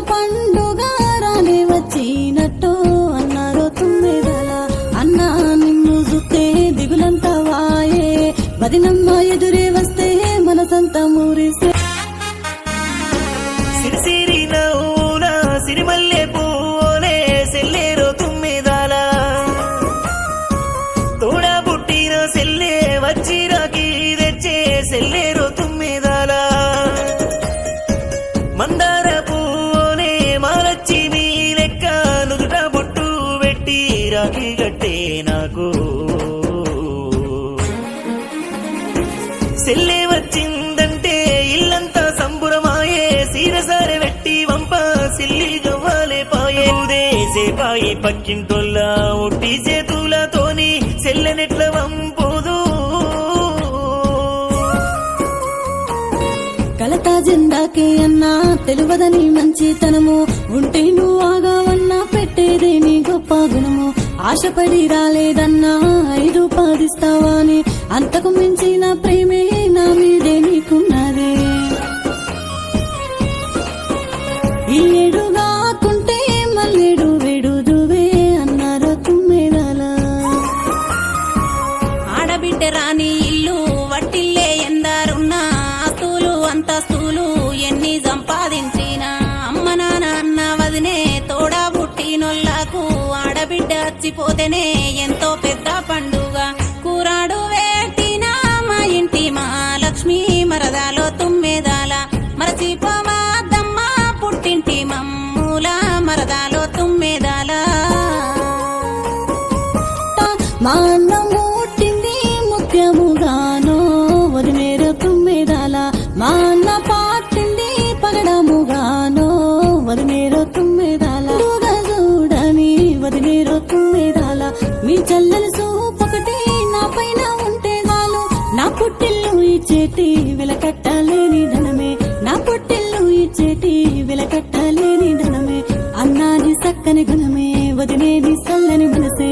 పండుగ రానే వచ్చినట్టు అన్నారో తుమ్మెదల అన్నా నిన్ను చూస్తే దిగులంతా వాయే వదినమ్మ ఎదురే వస్తే మనసంతా మురిసే సిరిసిరి నవ్వుల సిరిమల్లె పూలే సెల్లేరో తుమ్మెదాల తోడా పుట్టిన సెల్లే వచ్చి రాకి తెచ్చే సెల్లేరో తుమ్మెదాల మందార పూలే మాలచ్చి మీ లెక్క నుదుట బొట్టు పెట్టి రాకి గట్టే నాకు సెల్లే వచ్చిందంటే ఇల్లంతా సంబురమాయే సీరసారె వెట్టి వంప సిల్లి గవ్వాలే పాయే ఉదేసే పాయి పక్కింటొల్ల ఒట్టి చేతులతోని సెల్లెనెట్ల వంపోదు కలతా జెండాకే అన్నా తెలువదని మంచితనము ఉంటే నువ్వు ఆగావన్నా పెట్టేదే నీ గొప్ప గుణము ఆశపడి రాలేదన్నా 5 పాదిస్తావాని అంతకు మించిన ప్రేమే నా మీదే నీకున్నదే ఈ ఏడు కాకుంటే మళ్ళేడు వెడుదువే అన్నారో తుమ్మెదల ఆడబిడ్డ రాని ఇల్లు వట్టిల్లే ఎందారున్నా ఆస్తులు అంతస్తులు ఎన్ని సంపాదించినా అమ్మ నాన్న అన్న వదినే తోడా పుట్టినోళ్లకు ఆడబిడ్డ వచ్చిపోతేనే ఎంతో పెద్ద పండుగ కూరాడు వేటినా మా ఇంటి మహాలక్ష్మి మరదాలో తుమ్మెదాల మరచిపోవాదమ్మ పుట్టింటి మమ్ముల మరదాలో తుమ్మెదాల మా అన్న ముట్టింది ముత్యముగానో వదినేరో తుమ్మెదాల మా అన్న పాటింది పగడముగానో వదినేరో తుమ్మెదాల చూడని వదినేరో తుమ్మెదాల మీ చెల్లెలు సూపొకటి నా పైన ఉంటే చాలు నా పుట్టిల్లు ఇచ్చేటి వెలకట్టలేని ధనమే నా పుట్టిల్లు ఇచ్చేటి వెలకట్టలేని ధనమే అన్నాది చక్కని గుణమే వదినేది చల్లని మనసే